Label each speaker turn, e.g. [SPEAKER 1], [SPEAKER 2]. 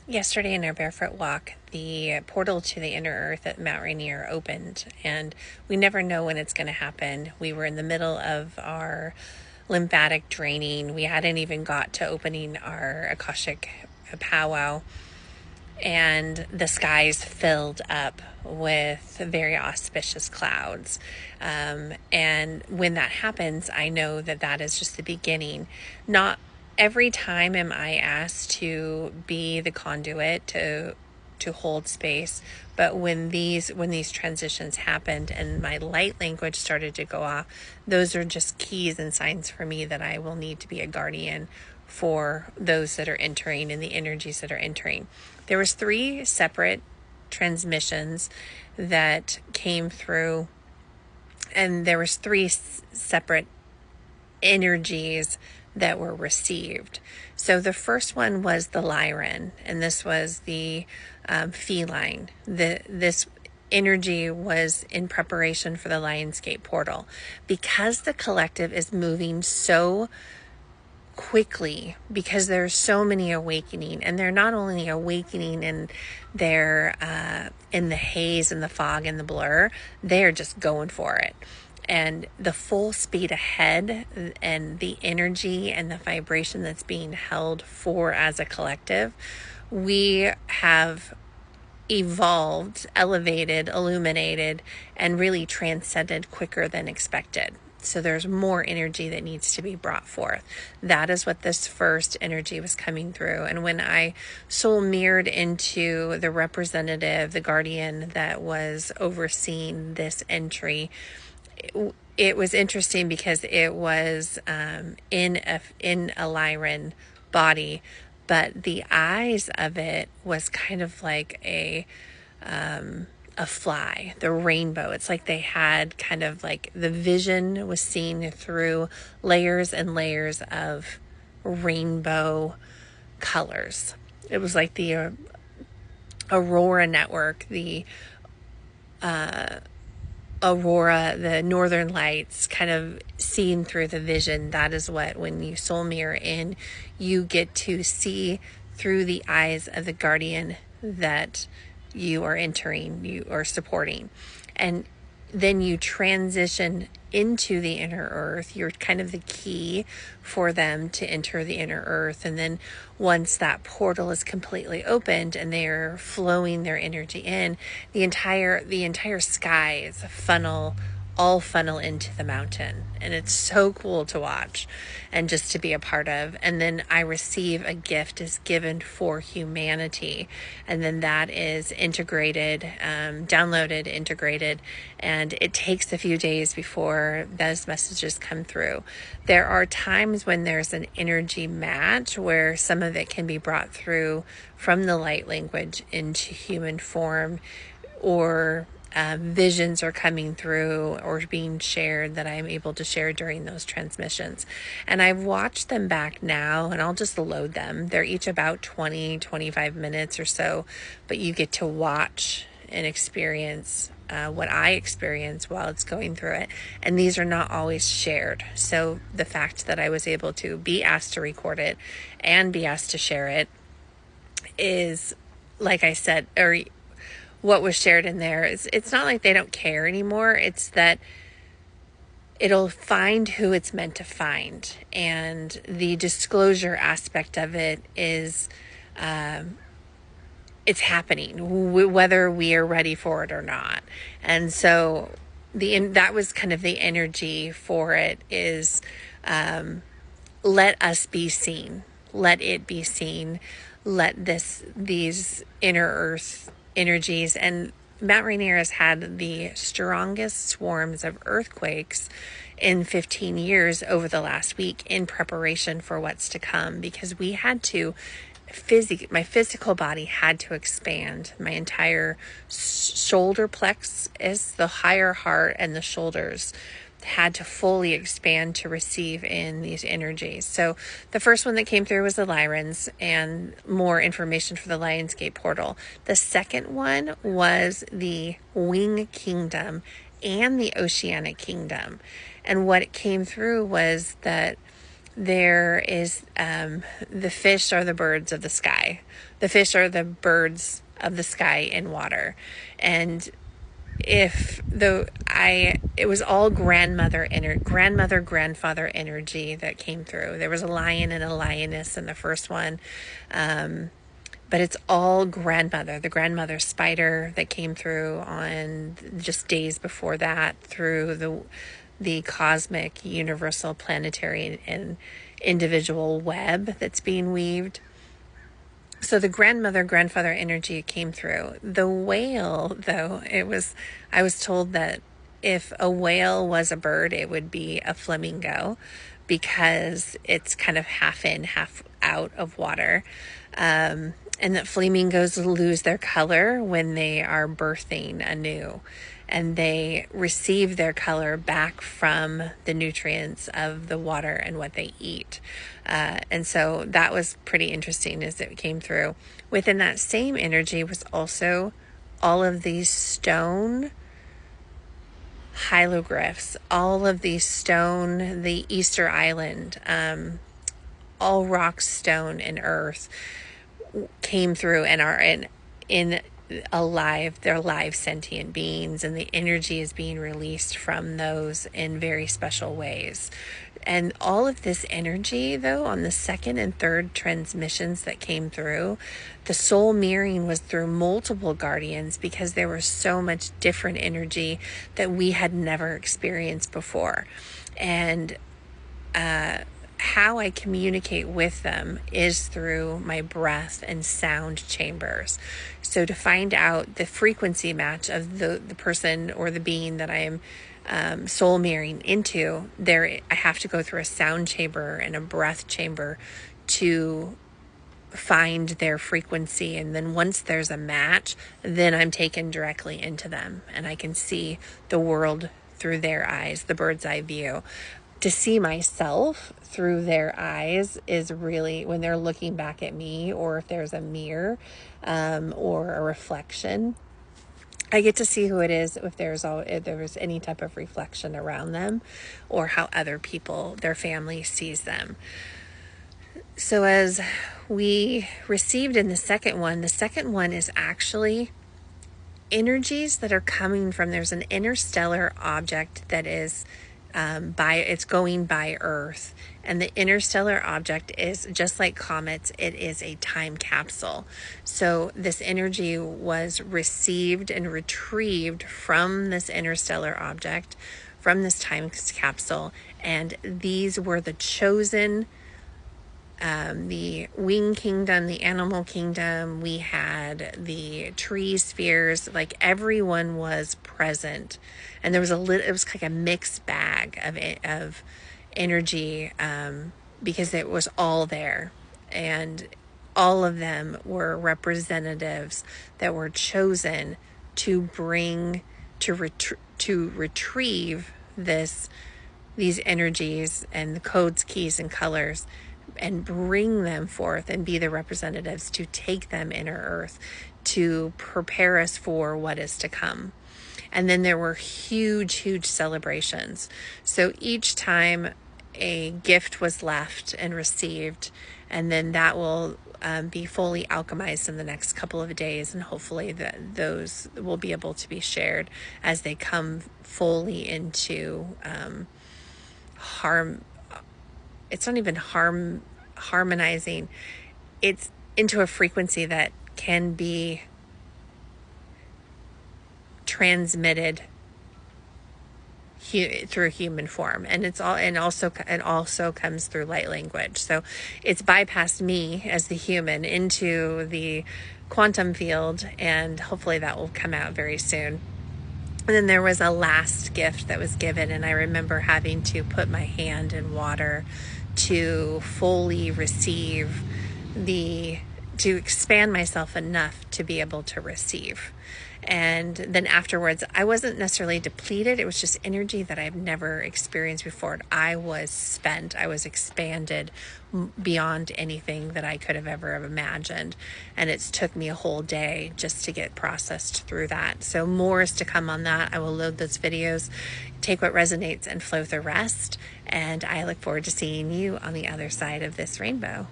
[SPEAKER 1] Yesterday in our barefoot walk, the portal to the inner earth at Mount Rainier opened, and we never know when it's going to happen. We were in the middle of our lymphatic draining. We hadn't even got to opening our Akashic powwow, and the skies filled up with very auspicious clouds. And when that happens, I know that that is just the beginning. Not every time am I asked to be the conduit to hold space, but when these transitions happened and my light language started to go off, those are just keys and signs for me that I will need to be a guardian for those that are entering and the energies that are entering. There was 3 separate transmissions that came through, and there was 3 separate energies that were received. So the first one was the Lyran, and this was the feline. This energy was in preparation for the Lionsgate portal. Because the collective is moving so quickly, because there's so many awakening, and they're not only awakening in their in the haze and the fog and the blur, they're just going for it. And the full speed ahead and the energy and the vibration that's being held for as a collective, we have evolved, elevated, illuminated, and really transcended quicker than expected. So there's more energy that needs to be brought forth. That is what this first energy was coming through. And when I soul mirrored into the representative, the guardian that was overseeing this entry, it was interesting because it was in a Lyran body, but the eyes of it was kind of like a fly, the rainbow. It's like they had kind of like the vision was seen through layers and layers of rainbow colors. It was like the Aurora network, the Aurora, the northern lights, kind of seen through the vision. That is what, when you soul mirror in, you get to see through the eyes of the guardian that you are entering, you are supporting. And then you transition into the inner earth. You're kind of the key for them to enter the inner earth. And then once that portal is completely opened and they're flowing their energy in, the entire sky is a funnel, all funnel into the mountain. And it's so cool to watch and just to be a part of. And then I receive a gift is given for humanity. And then that is integrated, downloaded, integrated. And it takes a few days before those messages come through. There are times when there's an energy match where some of it can be brought through from the light language into human form, or visions are coming through or being shared that I'm able to share during those transmissions. And I've watched them back now, and I'll just load them. They're each about 20-25 minutes or so, but you get to watch and experience what I experience while it's going through it. And these are not always shared. So the fact that I was able to be asked to record it and be asked to share it is, like I said, or what was shared in there, it's not like they don't care anymore. It's that it'll find who it's meant to find. And the disclosure aspect of it is, it's happening, whether we are ready for it or not. And so that was kind of the energy for it is, let us be seen. Let it be seen. Let these inner earth energies, and Mount Rainier has had the strongest swarms of earthquakes in 15 years over the last week in preparation for what's to come, because we had to my physical body had to expand. My entire shoulder plexus, the higher heart, and the shoulders had to fully expand to receive in these energies. So the first one that came through was the Lyrans, and more information for the Lionsgate portal. The second one was the Wing Kingdom and the Oceanic Kingdom. And what it came through was that there is the fish are the birds of the sky. The fish are the birds of the sky in water. And it was all grandfather energy that came through. There was a lion and a lioness in the first one. But it's all grandmother, the grandmother spider that came through on just days before that, through the cosmic, universal, planetary, and individual web that's being weaved. So the grandfather energy came through. The whale, though, I was told that if a whale was a bird, it would be a flamingo, because it's kind of half in, half out of water. And that flamingos lose their color when they are birthing anew, and they receive their color back from the nutrients of the water and what they eat. And so that was pretty interesting as it came through. Within that same energy was also all of these stone hieroglyphs, all of these stone, the Easter Island, all rock, stone, and earth came through and are in alive. They're live sentient beings, and the energy is being released from those in very special ways. And all of this energy, though, on the second and third transmissions that came through, the soul mirroring was through multiple guardians, because there was so much different energy that we had never experienced before. And how I communicate with them is through my breath and sound chambers. So to find out the frequency match of the person or the being that I am soul mirroring into, I have to go through a sound chamber and a breath chamber to find their frequency. And then once there's a match, then I'm taken directly into them, and I can see the world through their eyes, the bird's eye view. To see myself through their eyes is really when they're looking back at me, or if there's a mirror or a reflection. I get to see who it is if there's any type of reflection around them, or how other people, their family, sees them. So as we received in the second one is actually energies that are coming from, there's an interstellar object that is it's going by Earth, and the interstellar object is just like comets. It is a time capsule. So this energy was received and retrieved from this interstellar object, from this time capsule, and these were the chosen, the wing kingdom, the animal kingdom. We had the tree spheres, like everyone was present, and there was it was like a mixed bag of energy, because it was all there, and all of them were representatives that were chosen to bring to retrieve these energies and the codes, keys, and colors, and bring them forth and be the representatives to take them inner earth, to prepare us for what is to come. And then there were huge celebrations. So each time a gift was left and received, and then that will be fully alchemized in the next couple of days, and hopefully those will be able to be shared as they come fully into it's not even harmonizing, it's into a frequency that can be transmitted through human form, and it also comes through light language. So it's bypassed me as the human into the quantum field, and hopefully that will come out very soon. And then there was a last gift that was given, and I remember having to put my hand in water to fully receive the to expand myself enough to be able to receive. And then afterwards, I wasn't necessarily depleted. It was just energy that I've never experienced before. I was spent. I was expanded beyond anything that I could have ever imagined. And it's took me a whole day just to get processed through that. So more is to come on that. I will load those videos, take what resonates and flow the rest. And I look forward to seeing you on the other side of this rainbow.